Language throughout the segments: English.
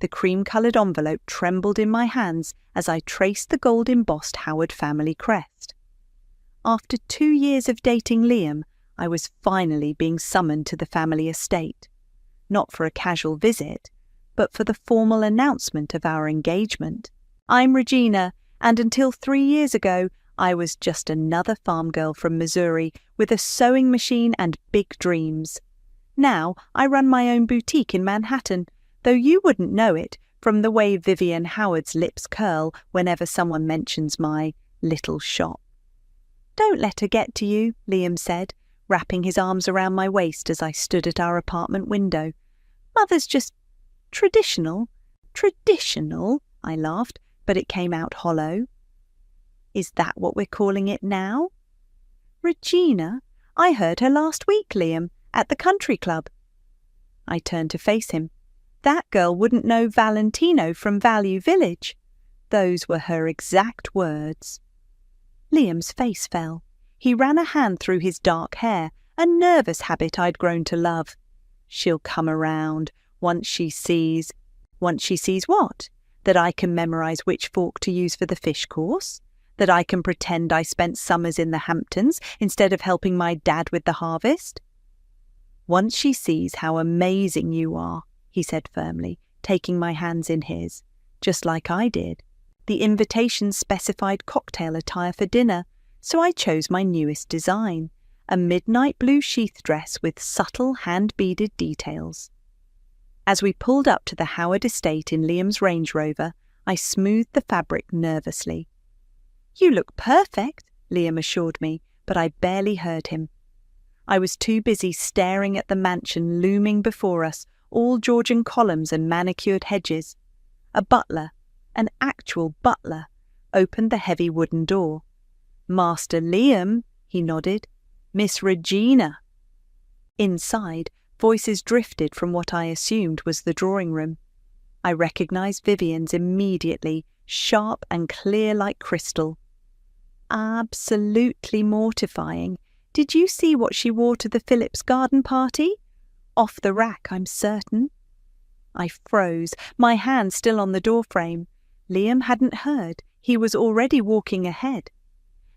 The cream-coloured envelope trembled in my hands as I traced the gold-embossed Howard family crest. After 2 years of dating Liam, I was finally being summoned to the family estate. Not for a casual visit, but for the formal announcement of our engagement. I'm Regina, and until 3 years ago, I was just another farm girl from Missouri with a sewing machine and big dreams. Now I run my own boutique in Manhattan, though you wouldn't know it from the way Vivian Howard's lips curl whenever someone mentions my little shop. Don't let her get to you, Liam said, wrapping his arms around my waist as I stood at our apartment window. Mother's just traditional. Traditional, I laughed, but it came out hollow. Is that what we're calling it now? Regina? I heard her last week, Liam, at the country club. I turned to face him. That girl wouldn't know Valentino from Value Village. Those were her exact words. Liam's face fell. He ran a hand through his dark hair, a nervous habit I'd grown to love. She'll come around once she sees... Once she sees what? That I can memorize which fork to use for the fish course? That I can pretend I spent summers in the Hamptons instead of helping my dad with the harvest? Once she sees how amazing you are, he said firmly, taking my hands in his, just like I did. The invitation specified cocktail attire for dinner, so I chose my newest design, a midnight blue sheath dress with subtle hand-beaded details. As we pulled up to the Howard estate in Liam's Range Rover, I smoothed the fabric nervously. You look perfect, Liam assured me, but I barely heard him. I was too busy staring at the mansion looming before us, all Georgian columns and manicured hedges. A butler, an actual butler, opened the heavy wooden door. Master Liam, he nodded. Miss Regina. Inside, voices drifted from what I assumed was the drawing room. I recognized Vivian's immediately, sharp and clear like crystal. Absolutely mortifying. Did you see what she wore to the Phillips garden party? Off the rack, I'm certain. I froze, my hand still on the doorframe. Liam hadn't heard. He was already walking ahead.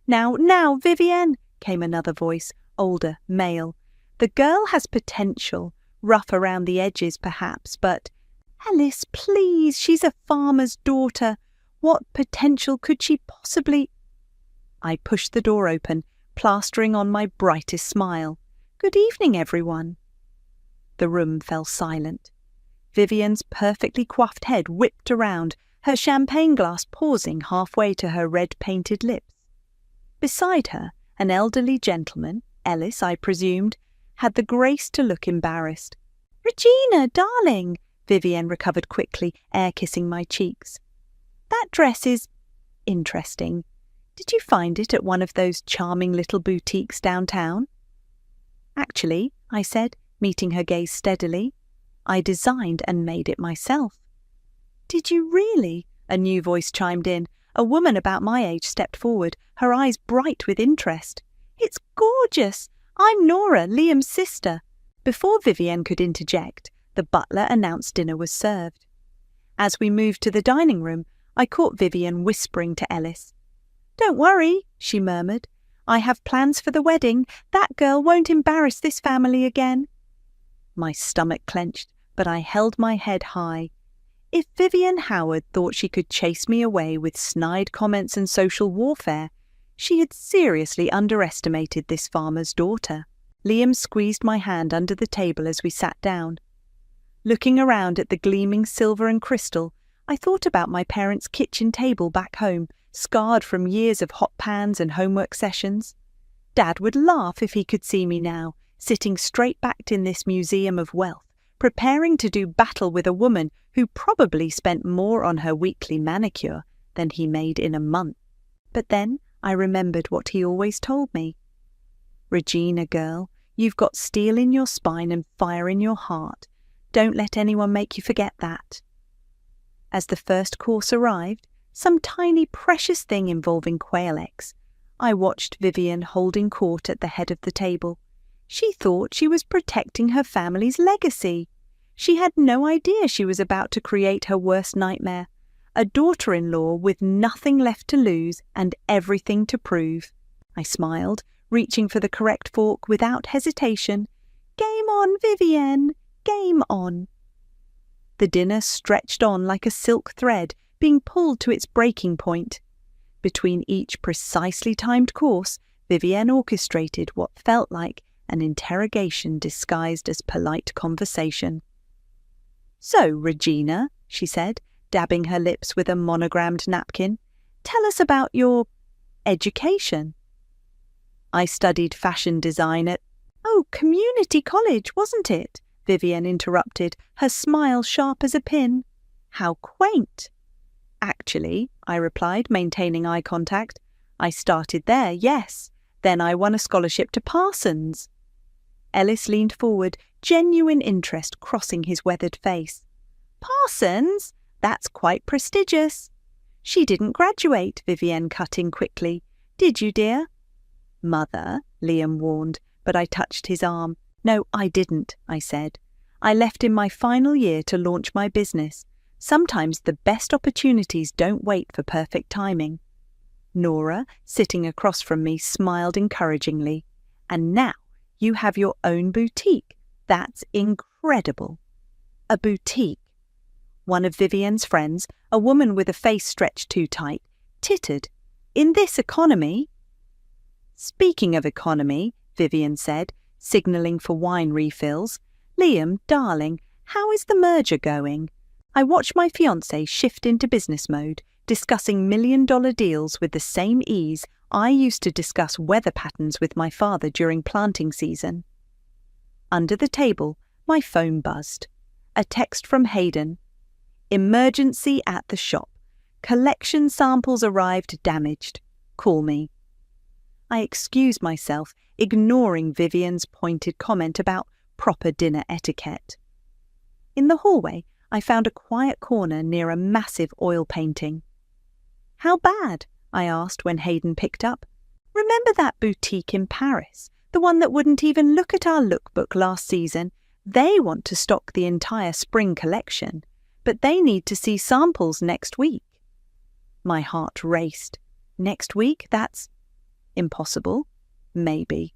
Now, Vivian, came another voice, older, male. The girl has potential, rough around the edges perhaps, but... Alice, please, she's a farmer's daughter. What potential could she possibly... I pushed the door open, plastering on my brightest smile. Good evening, everyone. The room fell silent. Vivian's perfectly coiffed head whipped around, her champagne glass pausing halfway to her red-painted lips. Beside her, an elderly gentleman, Ellis, I presumed, had the grace to look embarrassed. Regina, darling, Vivian recovered quickly, air-kissing my cheeks. That dress is... interesting. Did you find it at one of those charming little boutiques downtown? Actually, I said, meeting her gaze steadily, I designed and made it myself. Did you really? A new voice chimed in. A woman about my age stepped forward, her eyes bright with interest. It's gorgeous! I'm Nora, Liam's sister. Before Vivian could interject, the butler announced dinner was served. As we moved to the dining room, I caught Vivian whispering to Ellis. Don't worry, she murmured. I have plans for the wedding. That girl won't embarrass this family again. My stomach clenched, but I held my head high. If Vivian Howard thought she could chase me away with snide comments and social warfare, she had seriously underestimated this farmer's daughter. Liam squeezed my hand under the table as we sat down. Looking around at the gleaming silver and crystal, I thought about my parents' kitchen table back home, scarred from years of hot pans and homework sessions. Dad would laugh if he could see me now, sitting straight-backed in this museum of wealth, preparing to do battle with a woman who probably spent more on her weekly manicure than he made in a month. But then I remembered what he always told me. Regina, girl, you've got steel in your spine and fire in your heart. Don't let anyone make you forget that. As the first course arrived, some tiny precious thing involving quail eggs, I watched Vivian holding court at the head of the table. She thought she was protecting her family's legacy. She had no idea she was about to create her worst nightmare, a daughter-in-law with nothing left to lose and everything to prove. I smiled, reaching for the correct fork without hesitation. Game on, Vivienne! Game on! The dinner stretched on like a silk thread being pulled to its breaking point. Between each precisely timed course, Vivienne orchestrated what felt like an interrogation disguised as polite conversation. "So, Regina," she said, dabbing her lips with a monogrammed napkin, "tell us about your education." "I studied fashion design at—" "Oh, community college, wasn't it?" Vivienne interrupted, her smile sharp as a pin. "How quaint." "Actually," I replied, maintaining eye contact, "I started there, yes. Then I won a scholarship to Parsons." Ellis leaned forward, genuine interest crossing his weathered face. "Parsons? That's quite prestigious." "She didn't graduate," Vivienne cut in quickly. "Did you, dear?" "Mother," Liam warned, but I touched his arm. "No, I didn't," I said. "I left in my final year to launch my business. Sometimes the best opportunities don't wait for perfect timing." Nora, sitting across from me, smiled encouragingly. "And now you have your own boutique. That's incredible." A boutique. One of Vivienne's friends, a woman with a face stretched too tight, tittered. "In this economy?" "Speaking of economy," Vivienne said, signalling for wine refills, "Liam, darling, how is the merger going?" I watched my fiancé shift into business mode, discussing million-dollar deals with the same ease I used to discuss weather patterns with my father during planting season. Under the table, my phone buzzed. A text from Hayden. "Emergency at the shop. Collection samples arrived damaged. Call me." I excused myself, ignoring Vivienne's pointed comment about proper dinner etiquette. In the hallway, I found a quiet corner near a massive oil painting. "How bad?" I asked when Hayden picked up. "Remember that boutique in Paris, the one that wouldn't even look at our lookbook last season? They want to stock the entire spring collection, but they need to see samples next week." My heart raced. Next week? That's impossible. Maybe.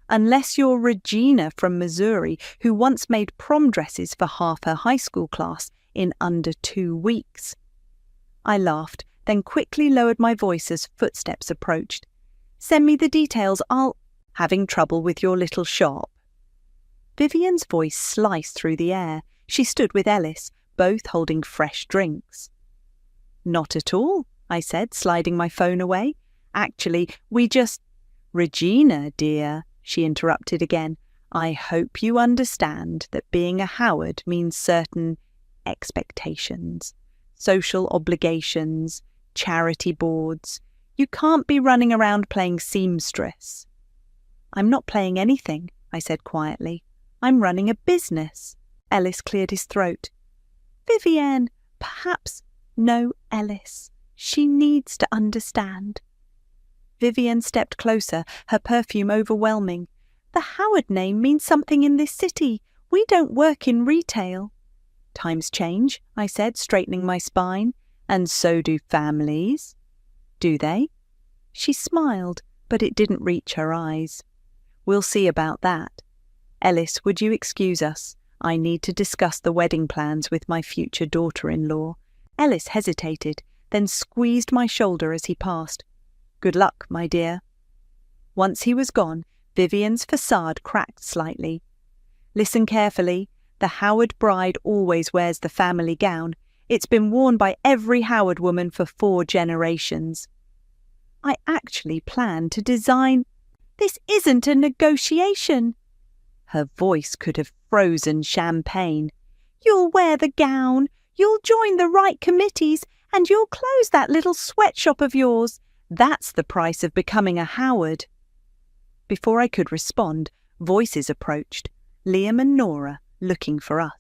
Unless you're Regina from Missouri, who once made prom dresses for half her high school class in under 2 weeks. I laughed, then quickly lowered my voice as footsteps approached. "Send me the details, Having trouble with your little shop?" Vivienne's voice sliced through the air. She stood with Ellis, both holding fresh drinks. "Not at all," I said, sliding my phone away. "Actually, we just—" "Regina, dear," she interrupted again, "I hope you understand that being a Howard means certain expectations, social obligations, charity boards. You can't be running around playing seamstress." "I'm not playing anything," I said quietly. "I'm running a business." Ellis cleared his throat. "Vivienne, perhaps—" "No, Ellis. She needs to understand." Vivienne stepped closer, her perfume overwhelming. "The Howard name means something in this city. We don't work in retail." "Times change," I said, straightening my spine. "And so do families." "Do they?" She smiled, but it didn't reach her eyes. "We'll see about that. Ellis, would you excuse us? I need to discuss the wedding plans with my future daughter-in-law." Ellis hesitated, then squeezed my shoulder as he passed. "Good luck, my dear." Once he was gone, Vivienne's facade cracked slightly. "Listen carefully. The Howard bride always wears the family gown. It's been worn by every Howard woman for 4 generations. I actually plan to design—" "This isn't a negotiation." Her voice could have frozen champagne. "You'll wear the gown, you'll join the right committees, and you'll close that little sweatshop of yours. That's the price of becoming a Howard." Before I could respond, voices approached, Liam and Nora, looking for us.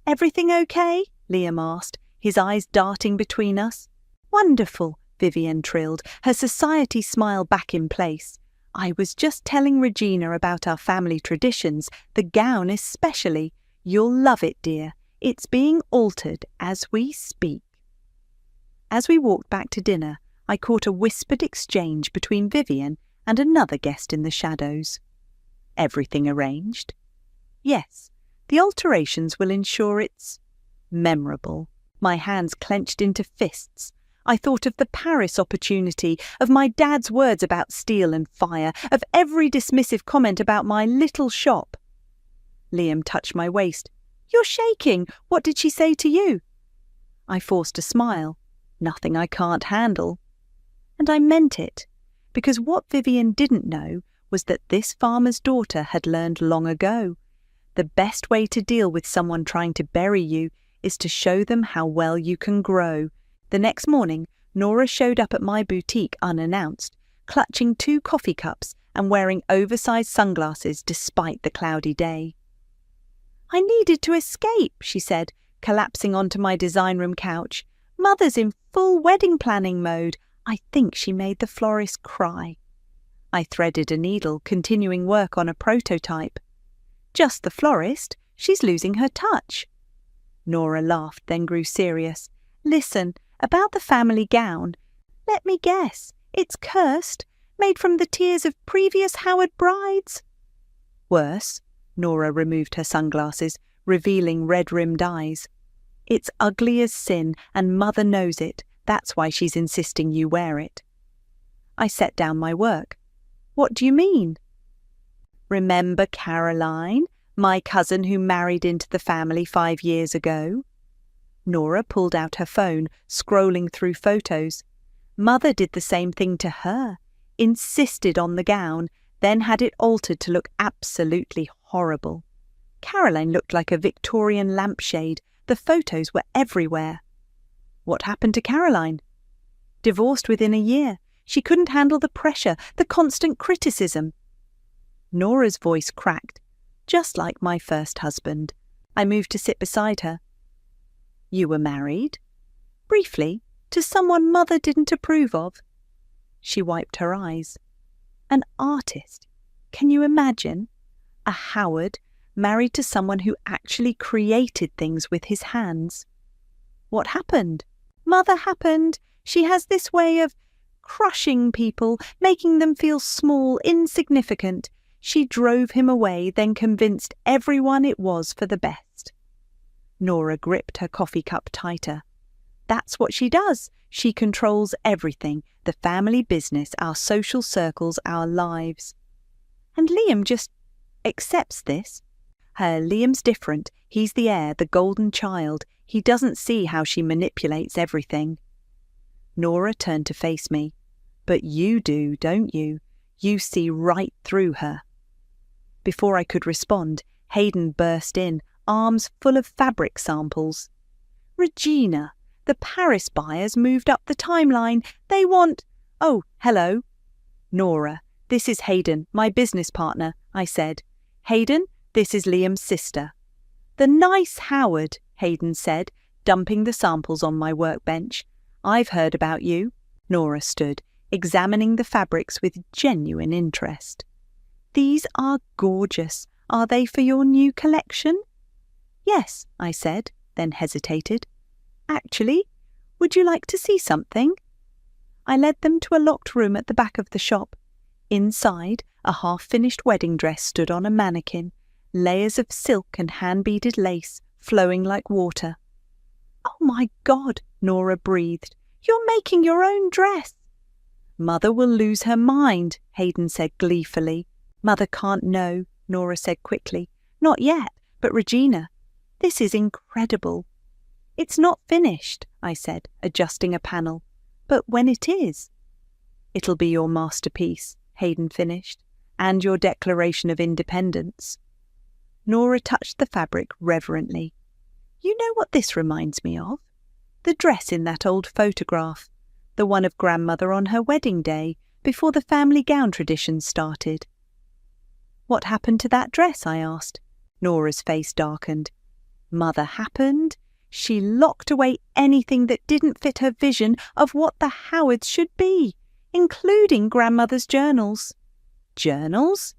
"Everything okay?" Liam asked, his eyes darting between us. "Wonderful," Vivienne trilled, her society smile back in place. "I was just telling Regina about our family traditions, the gown especially. You'll love it, dear. It's being altered as we speak. As we walked back to dinner, I caught a whispered exchange between Vivian and another guest in the shadows. Everything arranged? Yes, the alterations will ensure it's memorable. My hands clenched into fists. I thought of the Paris opportunity, of my dad's words about steel and fire, of every dismissive comment about my little shop. Liam touched my waist. You're shaking. What did she say to you? I forced a smile. Nothing I can't handle. And I meant it, because what Vivian didn't know was that this farmer's daughter had learned long ago. The best way to deal with someone trying to bury you is to show them how well you can grow. The next morning, Nora showed up at my boutique unannounced, clutching 2 coffee cups and wearing oversized sunglasses despite the cloudy day. I needed to escape, she said, collapsing onto my design room couch. Mother's in full wedding planning mode. I think she made the florist cry. I threaded a needle, continuing work on a prototype. Just the florist? She's losing her touch. Nora laughed, then grew serious. Listen, about the family gown. Let me guess. It's cursed, made from the tears of previous Howard brides. Worse. Nora removed her sunglasses, revealing red-rimmed eyes. It's ugly as sin, and Mother knows it. That's why she's insisting you wear it. I set down my work. What do you mean? Remember Caroline, my cousin who married into the family 5 years ago? Nora pulled out her phone, scrolling through photos. Mother did the same thing to her, insisted on the gown, then had it altered to look absolutely horrible. Caroline looked like a Victorian lampshade. The photos were everywhere. What happened to Caroline? Divorced within a year. She couldn't handle the pressure, the constant criticism. Nora's voice cracked, just like my first husband. I moved to sit beside her. You were married? Briefly, to someone Mother didn't approve of. She wiped her eyes. An artist. Can you imagine? A Howard married to someone who actually created things with his hands. What happened? Mother happened. She has this way of crushing people, making them feel small, insignificant. She drove him away, then convinced everyone it was for the best. Nora gripped her coffee cup tighter. That's what she does. She controls everything, the family business, our social circles, our lives. And Liam just accepts this. Liam's different. He's the heir, the golden child. He doesn't see how she manipulates everything. Nora turned to face me. But you do, don't you? You see right through her. Before I could respond, Hayden burst in, arms full of fabric samples. Regina, the Paris buyers moved up the timeline. They want... Oh, hello. Nora, this is Hayden, my business partner, I said. Hayden, this is Liam's sister. The nice Howard, Hayden said, dumping the samples on my workbench. I've heard about you. Nora stood, examining the fabrics with genuine interest. These are gorgeous. Are they for your new collection? Yes, I said, then hesitated. Actually, would you like to see something? I led them to a locked room at the back of the shop. Inside, a half-finished wedding dress stood on a mannequin, layers of silk and hand-beaded lace flowing like water. Oh my God, Nora breathed. You're making your own dress. Mother will lose her mind, Hayden said gleefully. Mother can't know, Nora said quickly. Not yet, but Regina, this is incredible. It's not finished, I said, adjusting a panel. But when it is? It'll be your masterpiece, Hayden finished, and your Declaration of Independence. Nora touched the fabric reverently. You know what this reminds me of? The dress in that old photograph, the one of Grandmother on her wedding day, before the family gown tradition started. What happened to that dress? I asked. Nora's face darkened. Mother happened. She locked away anything that didn't fit her vision of what the Howards should be, including Grandmother's journals. Journals?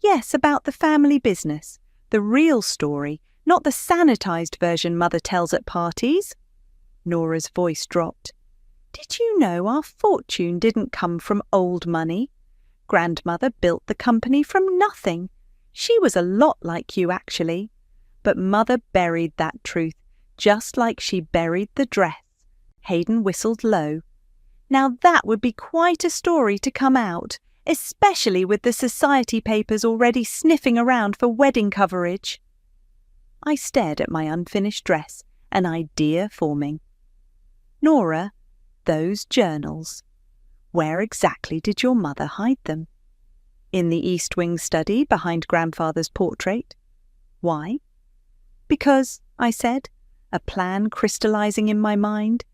Yes, about the family business. The real story, not the sanitized version Mother tells at parties. Nora's voice dropped. Did you know our fortune didn't come from old money? Grandmother built the company from nothing. She was a lot like you, actually. But Mother buried that truth, just like she buried the dress. Hayden whistled low. Now that would be quite a story to come out, especially with the society papers already sniffing around for wedding coverage. I stared at my unfinished dress, an idea forming. Nora, those journals. Where exactly did your mother hide them? In the East Wing study behind Grandfather's portrait. Why? Because, I said, a plan crystallizing in my mind.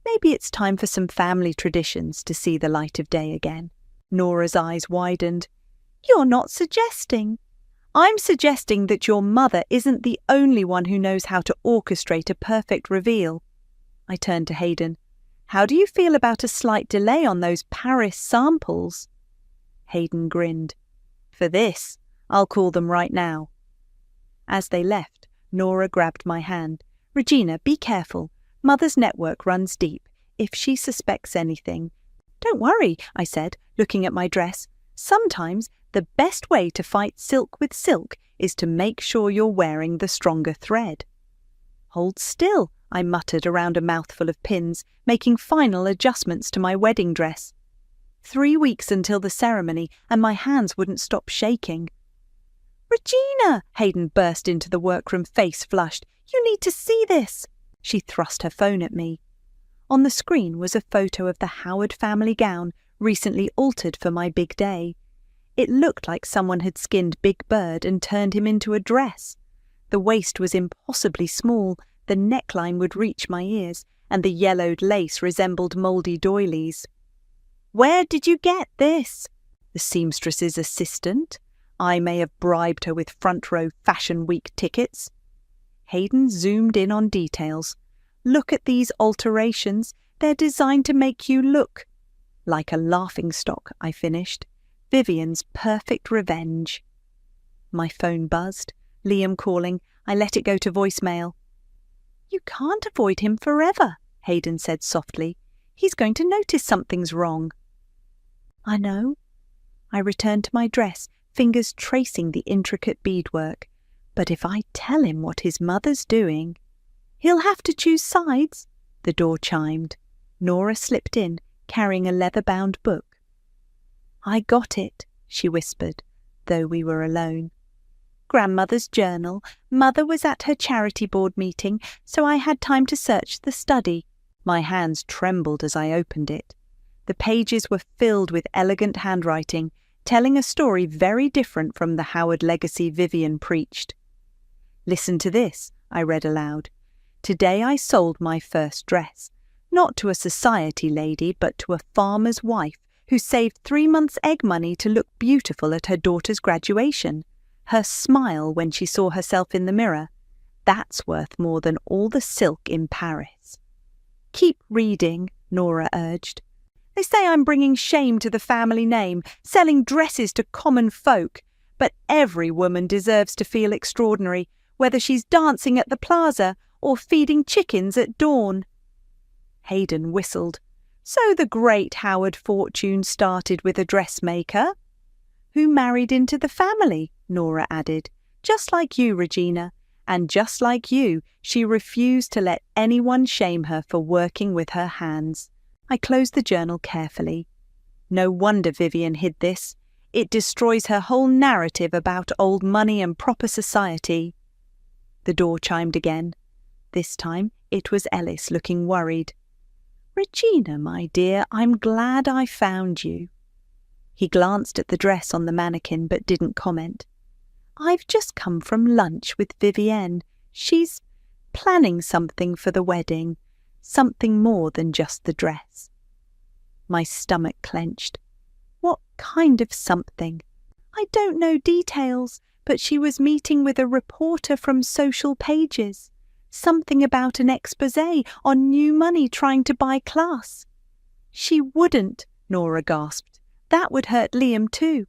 Maybe it's time for some family traditions to see the light of day again. Nora's eyes widened. You're not suggesting. I'm suggesting that your mother isn't the only one who knows how to orchestrate a perfect reveal. I turned to Hayden. How do you feel about a slight delay on those Paris samples? Hayden grinned. For this, I'll call them right now. As they left, Nora grabbed my hand. Regina, be careful. Mother's network runs deep. If she suspects anything. Don't worry, I said, looking at my dress. Sometimes the best way to fight silk with silk is to make sure you're wearing the stronger thread. Hold still, I muttered around a mouthful of pins, making final adjustments to my wedding dress. 3 weeks until the ceremony, and my hands wouldn't stop shaking. Regina! Hayden burst into the workroom, face flushed. You need to see this! She thrust her phone at me. On the screen was a photo of the Howard family gown, recently altered for my big day. It looked like someone had skinned Big Bird and turned him into a dress. The waist was impossibly small, the neckline would reach my ears, and the yellowed lace resembled mouldy doilies. Where did you get this? The seamstress's assistant? I may have bribed her with front-row Fashion Week tickets. Hayden zoomed in on details. Look at these alterations. They're designed to make you look like a laughingstock, I finished. Vivian's perfect revenge. My phone buzzed. Liam calling. I let it go to voicemail. You can't avoid him forever, Hayden said softly. He's going to notice something's wrong. I know. I returned to my dress, fingers tracing the intricate beadwork. But if I tell him what his mother's doing, he'll have to choose sides. The door chimed. Nora slipped in, carrying a leather-bound book. I got it, she whispered, though we were alone. Grandmother's journal. Mother was at her charity board meeting, so I had time to search the study. My hands trembled as I opened it. The pages were filled with elegant handwriting, telling a story very different from the Howard legacy Vivian preached. Listen to this, I read aloud. Today I sold my first dress, not to a society lady, but to a farmer's wife who saved 3 months' egg money to look beautiful at her daughter's graduation. Her smile when she saw herself in the mirror, that's worth more than all the silk in Paris. Keep reading, Nora urged. They say I'm bringing shame to the family name, selling dresses to common folk, but every woman deserves to feel extraordinary, whether she's dancing at the plaza or feeding chickens at dawn. Hayden whistled. So the great Howard fortune started with a dressmaker, who married into the family, Nora added. Just like you, Regina, and just like you, she refused to let anyone shame her for working with her hands. I closed the journal carefully. No wonder Vivian hid this. It destroys her whole narrative about old money and proper society. The door chimed again. This time it was Ellis, looking worried. Regina, my dear, I'm glad I found you. He glanced at the dress on the mannequin but didn't comment. I've just come from lunch with Vivienne. She's planning something for the wedding, something more than just the dress. My stomach clenched. What kind of something? I don't know details, but she was meeting with a reporter from Social Pages. Something about an exposé on new money trying to buy class. She wouldn't, Nora gasped. That would hurt Liam too.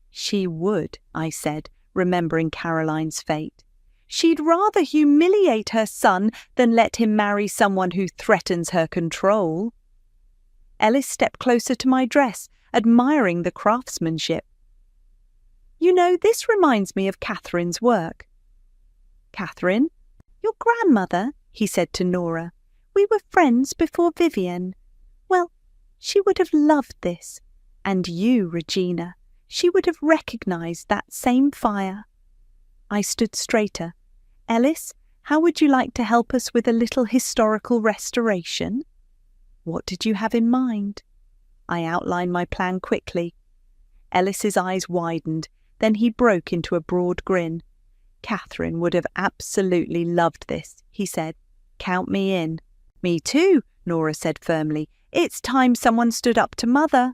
She would, I said, remembering Caroline's fate. She'd rather humiliate her son than let him marry someone who threatens her control. Ellis stepped closer to my dress, admiring the craftsmanship. You know, this reminds me of Catherine's work. Catherine? Your grandmother, he said to Nora. We were friends before Vivian. Well, she would have loved this. And you, Regina, she would have recognised that same fire. I stood straighter. Ellis, how would you like to help us with a little historical restoration? What did you have in mind? I outlined my plan quickly. Ellis's eyes widened, then he broke into a broad grin. Catherine would have absolutely loved this, he said. Count me in. Me too, Nora said firmly. It's time someone stood up to Mother.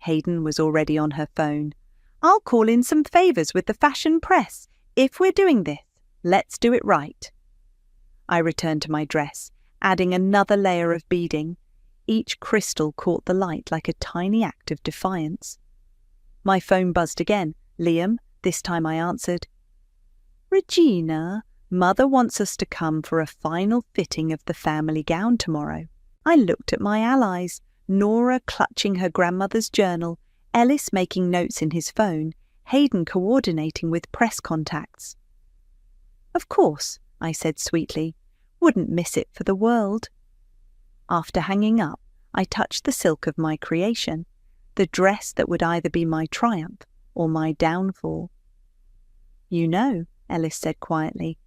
Hayden was already on her phone. I'll call in some favours with the fashion press. If we're doing this, let's do it right. I returned to my dress, adding another layer of beading. Each crystal caught the light like a tiny act of defiance. My phone buzzed again. Liam, this time I answered. Regina, Mother wants us to come for a final fitting of the family gown tomorrow. I looked at my allies, Nora clutching her grandmother's journal, Ellis making notes in his phone, Hayden coordinating with press contacts. Of course, I said sweetly. Wouldn't miss it for the world. After hanging up, I touched the silk of my creation, the dress that would either be my triumph or my downfall. You know, Ellis said quietly,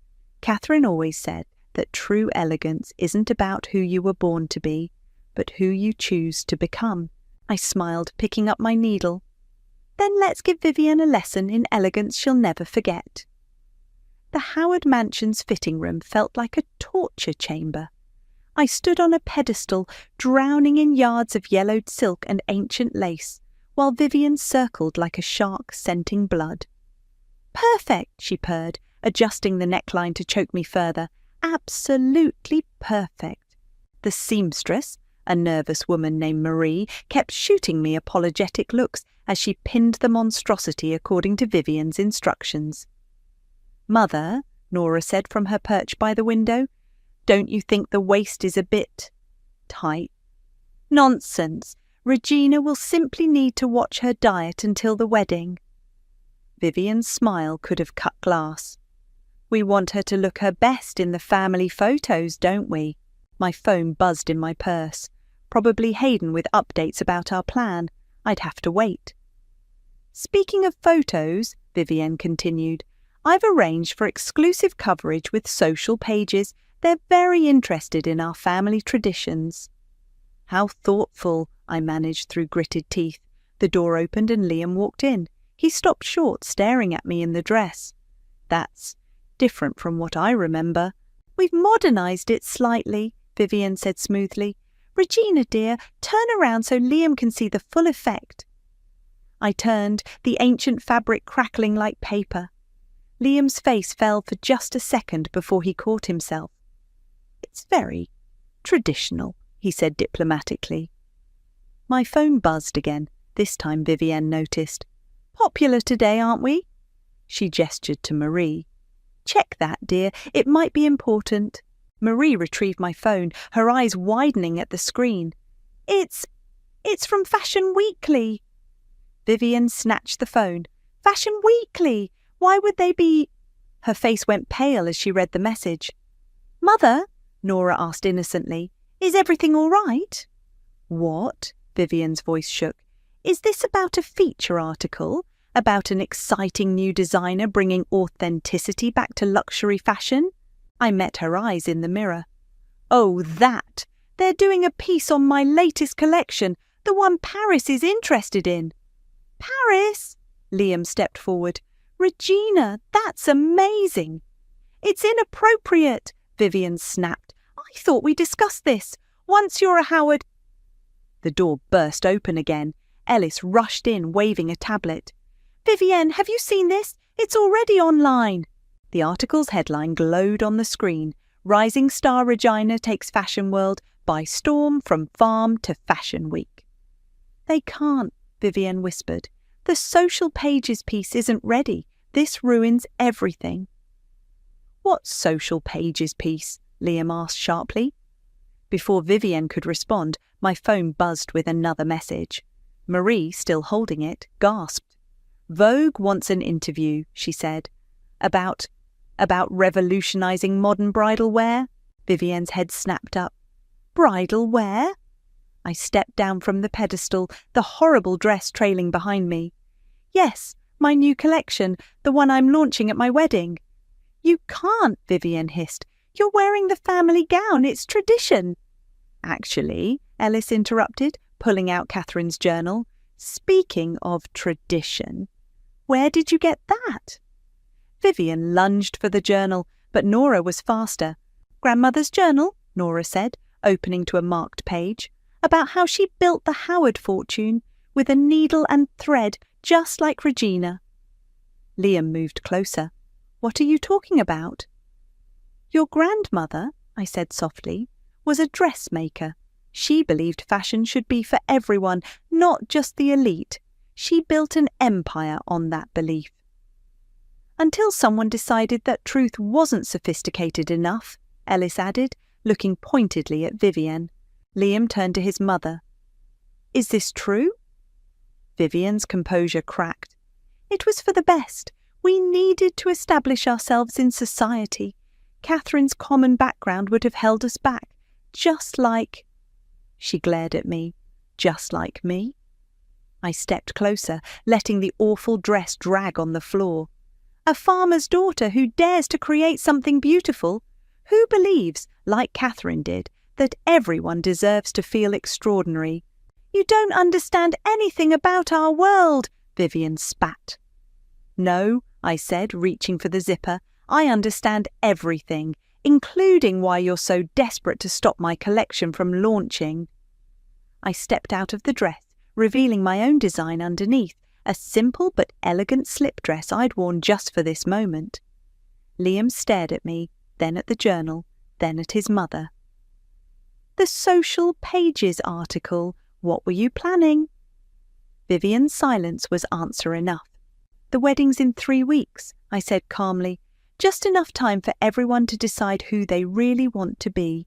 Catherine always said that true elegance isn't about who you were born to be, but who you choose to become. I smiled, picking up my needle. Then let's give Vivian a lesson in elegance she'll never forget. The Howard Mansion's fitting room felt like a torture chamber. I stood on a pedestal, drowning in yards of yellowed silk and ancient lace, while Vivian circled like a shark scenting blood. Perfect, she purred, adjusting the neckline to choke me further. Absolutely perfect. The seamstress, a nervous woman named Marie, kept shooting me apologetic looks as she pinned the monstrosity according to Vivian's instructions. Mother, Nora said from her perch by the window, don't you think the waist is a bit tight? Nonsense. Regina will simply need to watch her diet until the wedding. Vivian's smile could have cut glass. We want her to look her best in the family photos, don't we? My phone buzzed in my purse. Probably Hayden with updates about our plan. I'd have to wait. Speaking of photos, Vivian continued, I've arranged for exclusive coverage with social pages. They're very interested in our family traditions. How thoughtful, I managed through gritted teeth. The door opened and Liam walked in. He stopped short, staring at me in the dress. That's different from what I remember. We've modernised it slightly, Vivian said smoothly. Regina, dear, turn around so Liam can see the full effect. I turned, the ancient fabric crackling like paper. Liam's face fell for just a second before he caught himself. It's very traditional, he said diplomatically. My phone buzzed again. This time Vivienne noticed. Popular today, aren't we? She gestured to Marie. Check that, dear. It might be important. Marie retrieved my phone, her eyes widening at the screen. It's from Fashion Weekly. Vivian snatched the phone. Fashion Weekly! Why would they be... Her face went pale as she read the message. Mother, Nora asked innocently, is everything all right? What? Vivian's voice shook. Is this about a feature article? About an exciting new designer bringing authenticity back to luxury fashion? I met her eyes in the mirror. Oh, that! They're doing a piece on my latest collection, the one Paris is interested in. Paris? Liam stepped forward. Regina, that's amazing. It's inappropriate, Vivian snapped. I thought we discussed this. Once you're a Howard... The door burst open again. Ellis rushed in, waving a tablet. Vivienne, have you seen this? It's already online. The article's headline glowed on the screen. Rising star Regina takes fashion world by storm from farm to fashion week. They can't, Vivienne whispered. The social pages piece isn't ready. This ruins everything. "What social pages piece?" Liam asked sharply. Before Vivienne could respond, my phone buzzed with another message. Marie, still holding it, gasped. "Vogue wants an interview," she said. About revolutionizing modern bridal wear?" Vivienne's head snapped up. "Bridal wear?" I stepped down from the pedestal, the horrible dress trailing behind me. "Yes, my new collection, the one I'm launching at my wedding." "You can't," Vivienne hissed. "You're wearing the family gown. It's tradition." "Actually," Ellis interrupted, pulling out Catherine's journal, "speaking of tradition, where did you get that?" Vivienne lunged for the journal, but Nora was faster. "Grandmother's journal," Nora said, opening to a marked page, "about how she built the Howard fortune with a needle and thread just like Regina." Liam moved closer. "What are you talking about?" "Your grandmother," I said softly, "was a dressmaker. She believed fashion should be for everyone, not just the elite. She built an empire on that belief." "Until someone decided that truth wasn't sophisticated enough," Ellis added, looking pointedly at Vivienne. Liam turned to his mother. "Is this true?" Vivienne's composure cracked. "It was for the best. We needed to establish ourselves in society. Catherine's common background would have held us back, just like—" She glared at me. "Just like me?" I stepped closer, letting the awful dress drag on the floor. "A farmer's daughter who dares to create something beautiful, who believes, like Catherine did, that everyone deserves to feel extraordinary." "You don't understand anything about our world," Vivienne spat. "No," I said, reaching for the zipper. "I understand everything, including why you're so desperate to stop my collection from launching." I stepped out of the dress, revealing my own design underneath, a simple but elegant slip dress I'd worn just for this moment. Liam stared at me, then at the journal, then at his mother. "The Social Pages article. What were you planning?" Vivienne's silence was answer enough. "The wedding's in 3 weeks," I said calmly. "Just enough time for everyone to decide who they really want to be."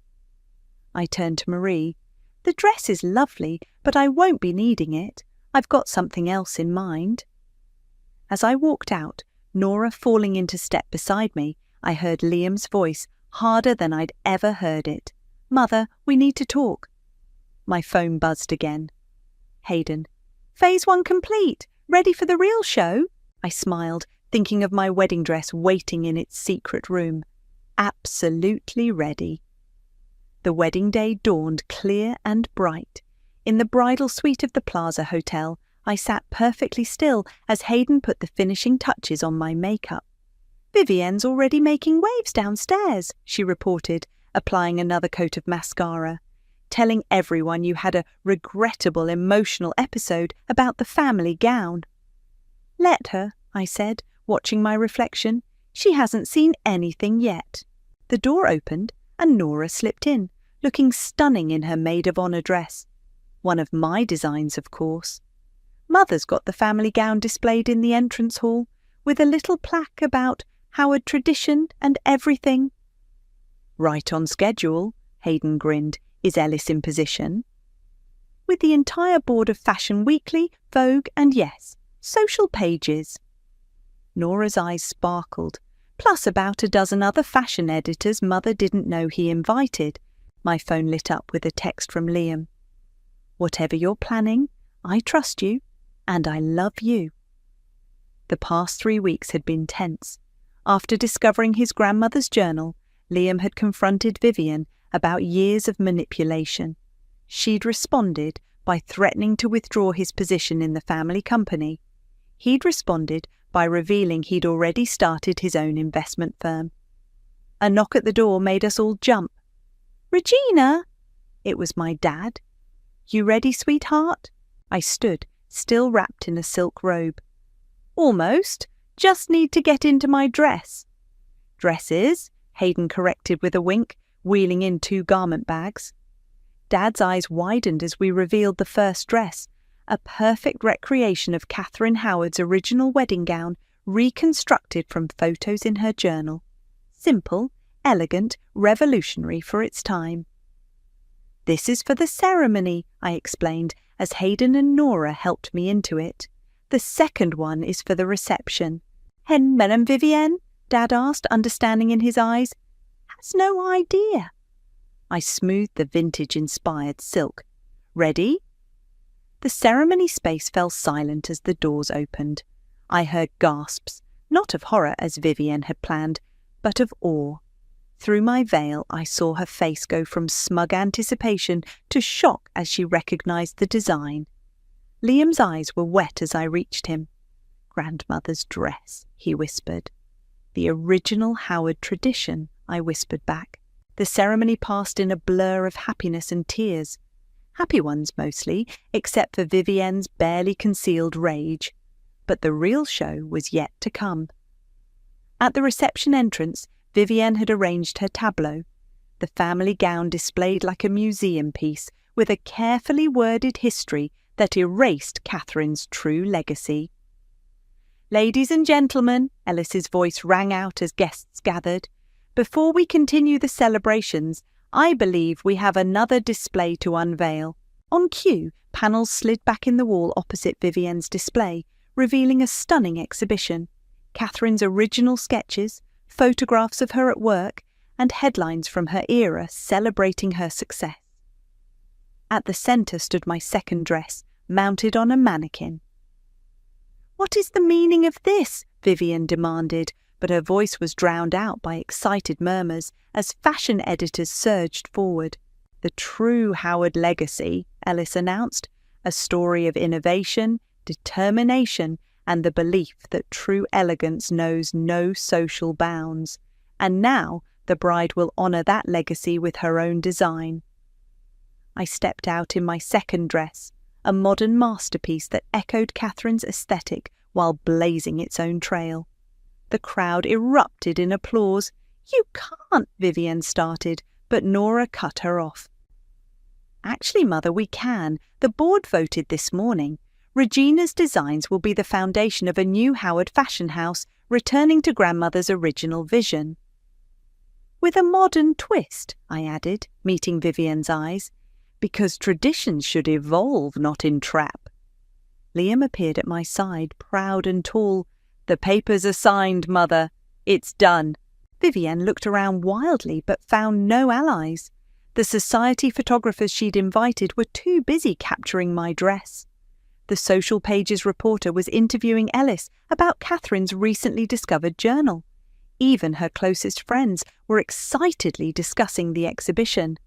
I turned to Marie. "The dress is lovely, but I won't be needing it. I've got something else in mind." As I walked out, Nora falling into step beside me, I heard Liam's voice, harder than I'd ever heard it. "Mother, we need to talk." My phone buzzed again. Hayden. "Phase 1 complete. Ready for the real show?" I smiled, thinking of my wedding dress waiting in its secret room. Absolutely ready. The wedding day dawned clear and bright. In the bridal suite of the Plaza Hotel, I sat perfectly still as Hayden put the finishing touches on my makeup. "Vivienne's already making waves downstairs," she reported, applying another coat of mascara. "Telling everyone you had a regrettable emotional episode about the family gown." "Let her," I said, watching my reflection. "She hasn't seen anything yet." The door opened and Nora slipped in, looking stunning in her maid-of-honor dress. One of my designs, of course. Mother's got the family gown displayed in the entrance hall, with a little plaque about Howard tradition and everything. "Right on schedule," Hayden grinned. "Is Ellis in position?" "With the entire board of Fashion Weekly, Vogue, and yes, Social Pages." Nora's eyes sparkled, plus about a dozen other fashion editors Mother didn't know he invited. My phone lit up with a text from Liam. "Whatever you're planning, I trust you, and I love you." The past 3 weeks had been tense. After discovering his grandmother's journal, Liam had confronted Vivienne about years of manipulation. She'd responded by threatening to withdraw his position in the family company. He'd responded by revealing he'd already started his own investment firm. A knock at the door made us all jump. "Regina!" It was my dad. "You ready, sweetheart?" I stood, still wrapped in a silk robe. "Almost. Just need to get into my dress." "Dresses," Hayden corrected with a wink, wheeling in 2 garment bags. Dad's eyes widened as we revealed the first dress, a perfect recreation of Catherine Howard's original wedding gown, reconstructed from photos in her journal. simple, elegant, revolutionary for its time. "This is for the ceremony," I explained, as Hayden and Nora helped me into it. "The second one is for the reception." "And Madame Vivienne?" Dad asked, understanding in his eyes. "Has no idea." I smoothed the vintage-inspired silk. "Ready?" The ceremony space fell silent as the doors opened. I heard gasps, not of horror as Vivienne had planned, but of awe. Through my veil I saw her face go from smug anticipation to shock as she recognized the design. Liam's eyes were wet as I reached him. "Grandmother's dress," he whispered. "The original Howard tradition," I whispered back. The ceremony passed in a blur of happiness and tears. Happy ones mostly, except for Vivienne's barely concealed rage. But the real show was yet to come. At the reception entrance, Vivienne had arranged her tableau, the family gown displayed like a museum piece with a carefully worded history that erased Catherine's true legacy. "Ladies and gentlemen," Ellis's voice rang out as guests gathered, "before we continue the celebrations, I believe we have another display to unveil." On cue, panels slid back in the wall opposite Vivienne's display, revealing a stunning exhibition. Catherine's original sketches, photographs of her at work, and headlines from her era celebrating her success. At the centre stood my second dress, mounted on a mannequin. "What is the meaning of this?" Vivienne demanded, but her voice was drowned out by excited murmurs as fashion editors surged forward. "The true Howard legacy," Ellis announced, "a story of innovation, determination, and the belief that true elegance knows no social bounds. And now the bride will honour that legacy with her own design." I stepped out in my second dress, a modern masterpiece that echoed Catherine's aesthetic while blazing its own trail. The crowd erupted in applause. "You can't," Vivienne started, but Nora cut her off. "Actually, Mother, we can. The board voted this morning. Regina's designs will be the foundation of a new Howard fashion house, returning to Grandmother's original vision." "With a modern twist," I added, meeting Vivienne's eyes, "because traditions should evolve, not entrap." Liam appeared at my side, proud and tall. "The papers are signed, Mother. It's done." Vivienne looked around wildly but found no allies. The society photographers she'd invited were too busy capturing my dress. The Social Pages reporter was interviewing Ellis about Catherine's recently discovered journal. Even her closest friends were excitedly discussing the exhibition.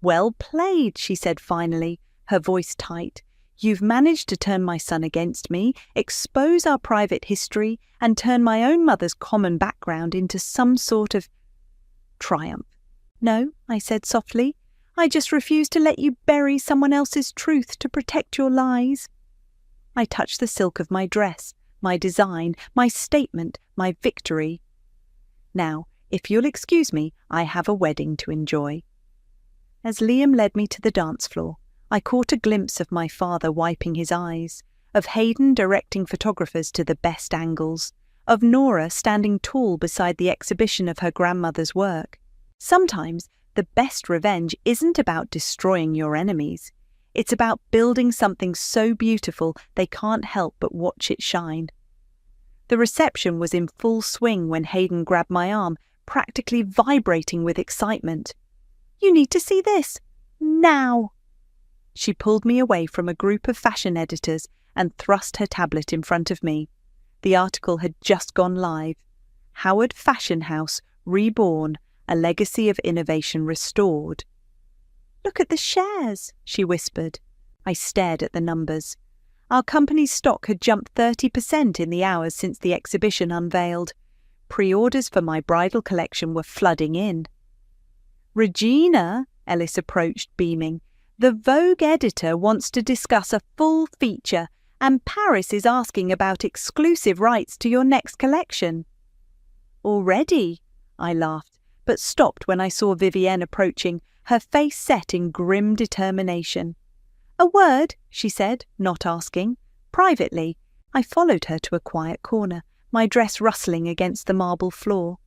"Well played," she said finally, her voice tight. "You've managed to turn my son against me, expose our private history, and turn my own mother's common background into some sort of triumph." "No," I said softly. "I just refuse to let you bury someone else's truth to protect your lies." I touched the silk of my dress, my design, my statement, my victory. "Now, if you'll excuse me, I have a wedding to enjoy." As Liam led me to the dance floor, I caught a glimpse of my father wiping his eyes, of Hayden directing photographers to the best angles, of Nora standing tall beside the exhibition of her grandmother's work. Sometimes the best revenge isn't about destroying your enemies. It's about building something so beautiful they can't help but watch it shine. The reception was in full swing when Hayden grabbed my arm, practically vibrating with excitement. "You need to see this. Now!" She pulled me away from a group of fashion editors and thrust her tablet in front of me. The article had just gone live. Howard Fashion House Reborn, a legacy of innovation restored. "Look at the shares," she whispered. I stared at the numbers. Our company's stock had jumped 30% in the hours since the exhibition unveiled. Pre-orders for my bridal collection were flooding in. "Regina," Ellis approached, beaming, "the Vogue editor wants to discuss a full feature, and Paris is asking about exclusive rights to your next collection." "Already?" I laughed, but stopped when I saw Vivienne approaching, her face set in grim determination. "A word," she said, not asking. "Privately." I followed her to a quiet corner, my dress rustling against the marble floor.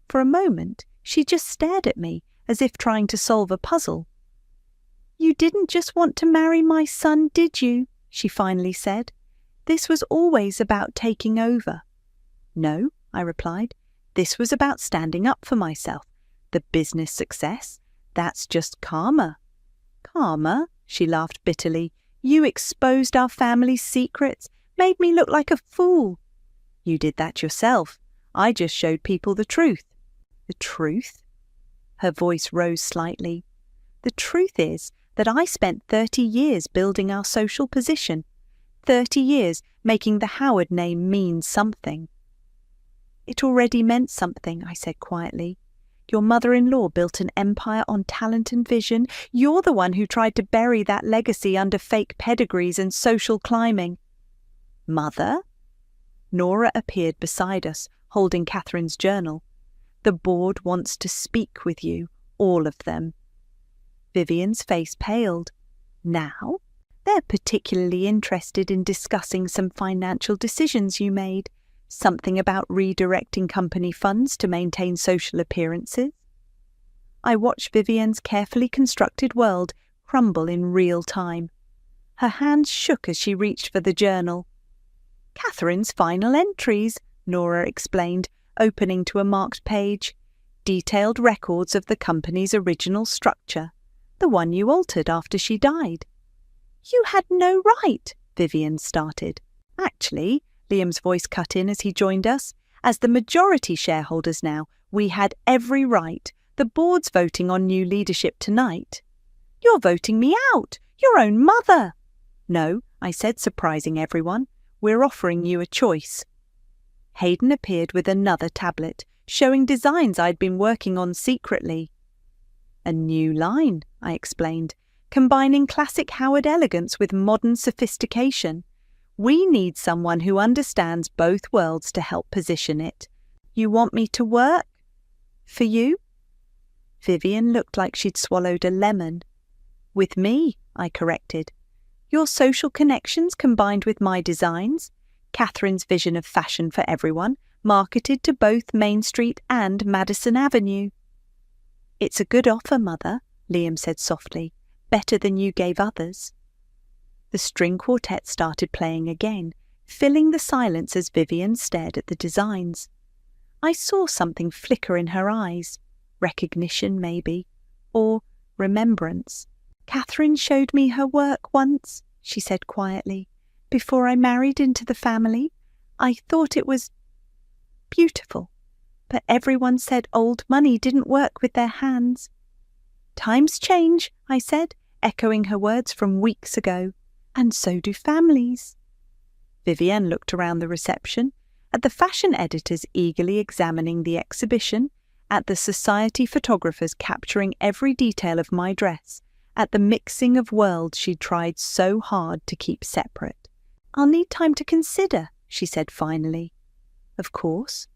For a moment, she just stared at me, as if trying to solve a puzzle. "You didn't just want to marry my son, did you?" she finally said. "This was always about taking over." "No," I replied. "This was about standing up for myself. The business success, that's just karma." "Karma?" she laughed bitterly. "You exposed our family's secrets, made me look like a fool." "You did that yourself. I just showed people the truth." "The truth?" Her voice rose slightly. "The truth is that I spent 30 years building our social position, 30 years making the Howard name mean something." "It already meant something," I said quietly. "Your mother-in-law built an empire on talent and vision. You're the one who tried to bury that legacy under fake pedigrees and social climbing." "Mother?" Nora appeared beside us, holding Catherine's journal. "The board wants to speak with you, all of them." Vivian's face paled. "Now? They're particularly interested in discussing some financial decisions you made. Something about redirecting company funds to maintain social appearances." I watched Vivian's carefully constructed world crumble in real time. Her hands shook as she reached for the journal. "Catherine's final entries," Nora explained, opening to a marked page. "Detailed records of the company's original structure, the one you altered after she died." "You had no right," Vivian started. "Actually," Liam's voice cut in as he joined us, "as the majority shareholders now, we had every right. The board's voting on new leadership tonight." "You're voting me out! Your own mother!" "No," I said, surprising everyone. "We're offering you a choice." Hayden appeared with another tablet, showing designs I'd been working on secretly. "A new line," I explained, "combining classic Howard elegance with modern sophistication. We need someone who understands both worlds to help position it. You want me to work? For you?" Vivian looked like she'd swallowed a lemon. "With me," I corrected. "Your social connections combined with my designs, Catherine's vision of fashion for everyone, marketed to both Main Street and Madison Avenue." "It's a good offer, Mother," Liam said softly. "Better than you gave others." The string quartet started playing again, filling the silence as Vivian stared at the designs. I saw something flicker in her eyes. Recognition, maybe. Or remembrance. "Catherine showed me her work once," she said quietly. "Before I married into the family, I thought it was beautiful. But everyone said old money didn't work with their hands." "Times change," I said, echoing her words from weeks ago. "And so do families." Vivienne looked around the reception, at the fashion editors eagerly examining the exhibition, at the society photographers capturing every detail of my dress, at the mixing of worlds she'd tried so hard to keep separate. "I'll need time to consider," she said finally. "Of course."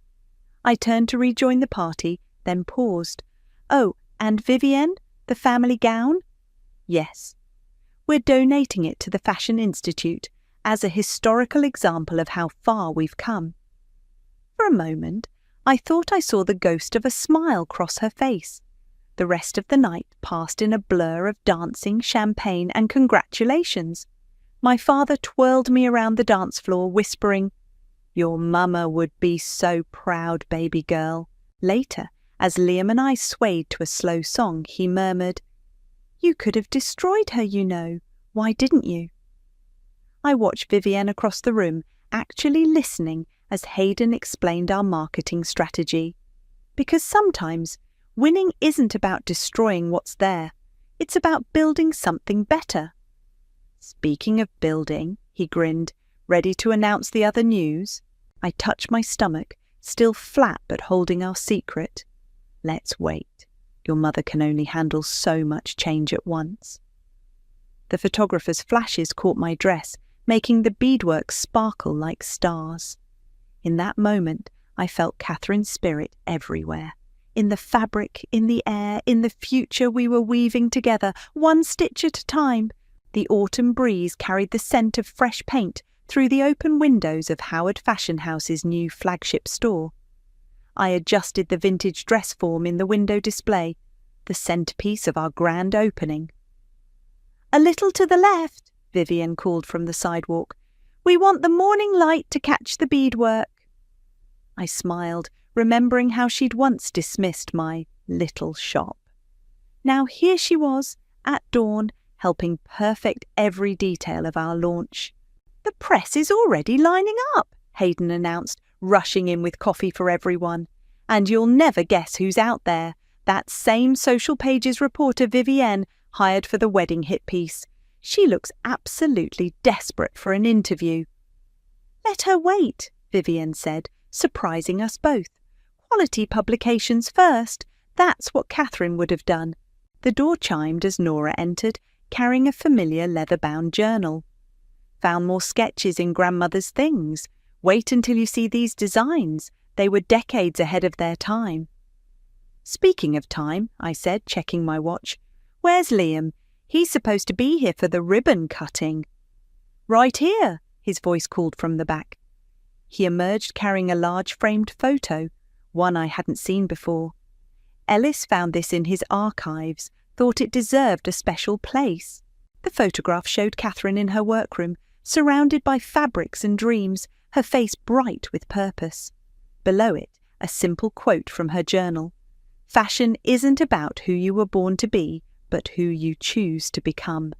I turned to rejoin the party, then paused. "Oh, and Vivienne, the family gown?" "Yes. We're donating it to the Fashion Institute as a historical example of how far we've come." For a moment, I thought I saw the ghost of a smile cross her face. The rest of the night passed in a blur of dancing, champagne, and congratulations. My father twirled me around the dance floor, whispering, "Your mama would be so proud, baby girl." Later, as Liam and I swayed to a slow song, he murmured, "You could have destroyed her, you know. Why didn't you?" I watched Vivienne across the room, actually listening as Hayden explained our marketing strategy. Because sometimes, winning isn't about destroying what's there. It's about building something better. "Speaking of building," he grinned, ready to announce the other news. I touched my stomach, still flat but holding our secret. "Let's wait. Your mother can only handle so much change at once." The photographer's flashes caught my dress, making the beadwork sparkle like stars. In that moment, I felt Catherine's spirit everywhere. In the fabric, in the air, in the future we were weaving together, one stitch at a time. The autumn breeze carried the scent of fresh paint through the open windows of Howard Fashion House's new flagship store. I adjusted the vintage dress form in the window display, the centrepiece of our grand opening. "A little to the left," Vivian called from the sidewalk. "We want the morning light to catch the beadwork." I smiled, remembering how she'd once dismissed my little shop. Now here she was, at dawn, helping perfect every detail of our launch. "The press is already lining up," Hayden announced, rushing in with coffee for everyone. "And you'll never guess who's out there. That same Social Pages reporter Vivienne, hired for the wedding hit piece. She looks absolutely desperate for an interview." "Let her wait," Vivienne said, surprising us both. "Quality publications first. That's what Catherine would have done." The door chimed as Nora entered, carrying a familiar leather-bound journal. "Found more sketches in Grandmother's things. Wait until you see these designs. They were decades ahead of their time." "Speaking of time," I said, checking my watch, "where's Liam? He's supposed to be here for the ribbon cutting." "Right here," his voice called from the back. He emerged carrying a large framed photo, one I hadn't seen before. Ellis found this in his archives, thought it deserved a special place. The photograph showed Catherine in her workroom, surrounded by fabrics and dreams, her face bright with purpose. Below it, a simple quote from her journal. "Fashion isn't about who you were born to be, but who you choose to become."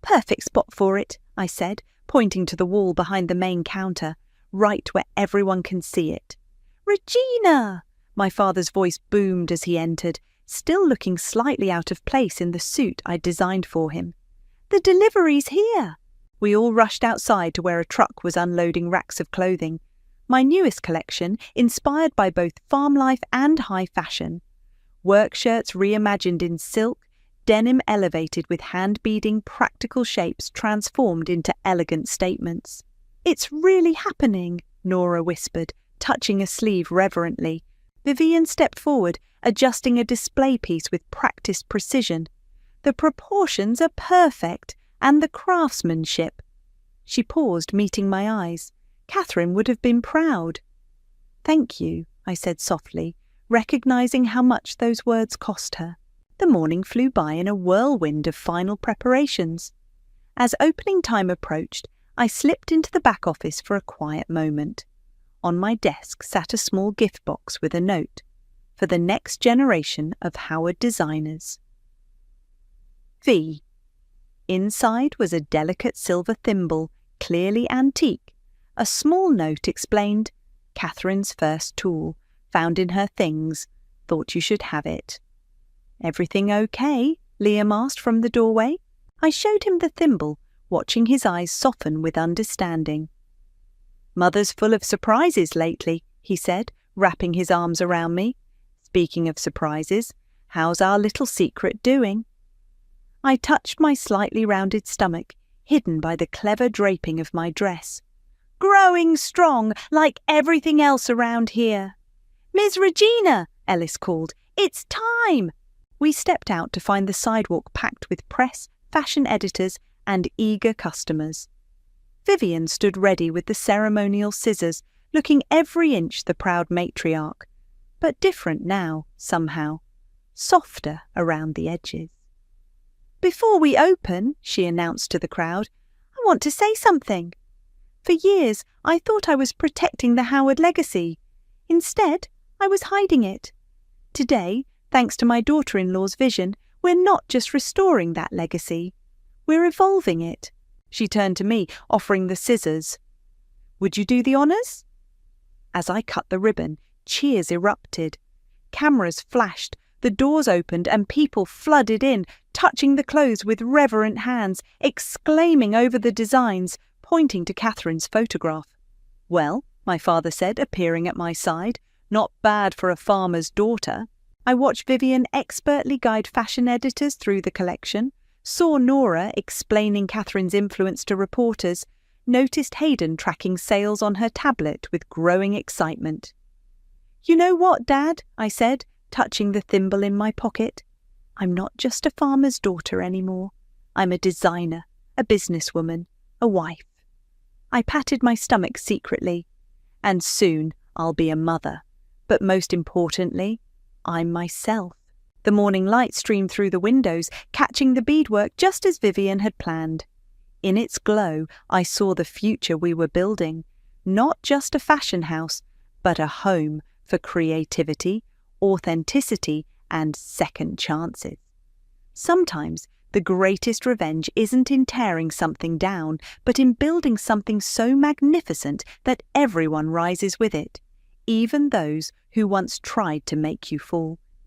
"Perfect spot for it," I said, pointing to the wall behind the main counter, right where everyone can see it. "Regina!" My father's voice boomed as he entered, still looking slightly out of place in the suit I'd designed for him. "The delivery's here!" We all rushed outside to where a truck was unloading racks of clothing. My newest collection, inspired by both farm life and high fashion. Work shirts reimagined in silk, denim elevated with hand-beading practical shapes transformed into elegant statements. "It's really happening," Nora whispered, touching a sleeve reverently. Vivian stepped forward, adjusting a display piece with practiced precision. "The proportions are perfect, and the craftsmanship." She paused, meeting my eyes. Catherine would have been proud. "Thank you," I said softly, recognizing how much those words cost her. The morning flew by in a whirlwind of final preparations. As opening time approached, I slipped into the back office for a quiet moment. On my desk sat a small gift box with a note, "For the next generation of Howard designers." V. Inside was a delicate silver thimble, clearly antique. A small note explained, "Catherine's first tool, found in her things, thought you should have it." "Everything okay?" Liam asked from the doorway. I showed him the thimble, watching his eyes soften with understanding. "Mother's full of surprises lately," he said, wrapping his arms around me. "Speaking of surprises, how's our little secret doing?" I touched my slightly rounded stomach, hidden by the clever draping of my dress. "Growing strong, like everything else around here." "Miss Regina," Ellis called, "it's time!" We stepped out to find the sidewalk packed with press, fashion editors, and eager customers. Vivian stood ready with the ceremonial scissors, looking every inch the proud matriarch, but different now, somehow, softer around the edges. "Before we open," she announced to the crowd, "I want to say something. For years, I thought I was protecting the Howard legacy. Instead, I was hiding it. Today, thanks to my daughter-in-law's vision, we're not just restoring that legacy. We're evolving it." She turned to me, offering the scissors. "Would you do the honours?" As I cut the ribbon, cheers erupted. Cameras flashed, the doors opened, and people flooded in, touching the clothes with reverent hands, exclaiming over the designs, pointing to Catherine's photograph. "Well," my father said, appearing at my side, "not bad for a farmer's daughter." I watched Vivian expertly guide fashion editors through the collection, saw Nora explaining Catherine's influence to reporters, noticed Hayden tracking sales on her tablet with growing excitement. "You know what, Dad?" I said, touching the thimble in my pocket. "I'm not just a farmer's daughter anymore. I'm a designer, a businesswoman, a wife." I patted my stomach secretly. "And soon I'll be a mother. But most importantly, I'm myself. The morning light streamed through the windows, catching the beadwork just as Vivian had planned. In its glow, I saw the future we were building, not just a fashion house, but a home for creativity, authenticity, and second chances. Sometimes the greatest revenge isn't in tearing something down, but in building something so magnificent that everyone rises with it, even those who once tried to make you fall.